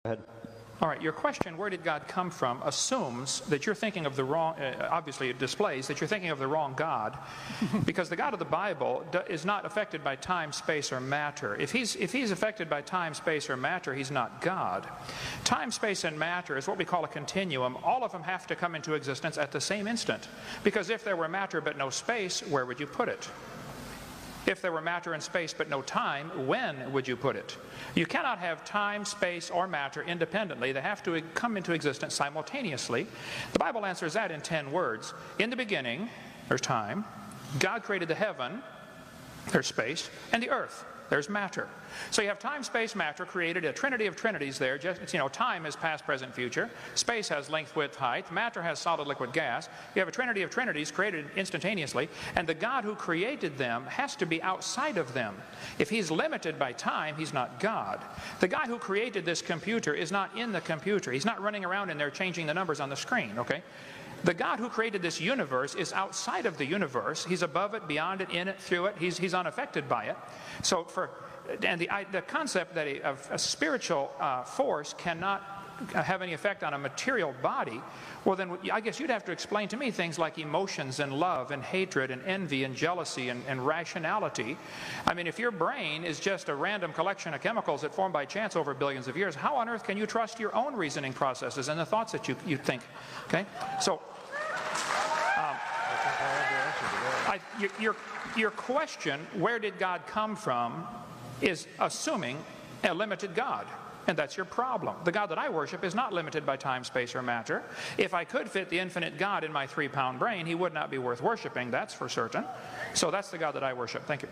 ahead. All right, your question, where did God come from, assumes that you're thinking of the wrong, obviously it displays that you're thinking of the wrong God, because the God of the Bible is not affected by time, space, or matter. If he's affected by time, space, or matter, he's not God. Time, space, and matter is what we call a continuum. All of them have to come into existence at the same instant, because if there were matter but no space, where would you put it? If there were matter and space but no time, when would you put it? You cannot have time, space, or matter independently. They have to come into existence simultaneously. The Bible answers that in 10 words. In the beginning, there's time. God created the heaven, there's space, and the earth, there's matter. So you have time, space, matter, created a trinity of trinities there. Just, time is past, present, future. Space has length, width, height. Matter has solid, liquid, gas. You have a trinity of trinities created instantaneously. And the God who created them has to be outside of them. If he's limited by time, he's not God. The guy who created this computer is not in the computer. He's not running around in there changing the numbers on the screen, okay? The God who created this universe is outside of the universe. He's above it, beyond it, in it, through it. He's unaffected by it. So the concept that a spiritual force cannot have any effect on a material body, well then I guess you'd have to explain to me things like emotions and love and hatred and envy and jealousy and rationality. I mean, if your brain is just a random collection of chemicals that formed by chance over billions of years, how on earth can you trust your own reasoning processes and the thoughts that you think? Okay, so your question, where did God come from, is assuming a limited God. And that's your problem. The God that I worship is not limited by time, space, or matter. If I could fit the infinite God in my 3-pound brain, he would not be worth worshiping, that's for certain. So that's the God that I worship. Thank you.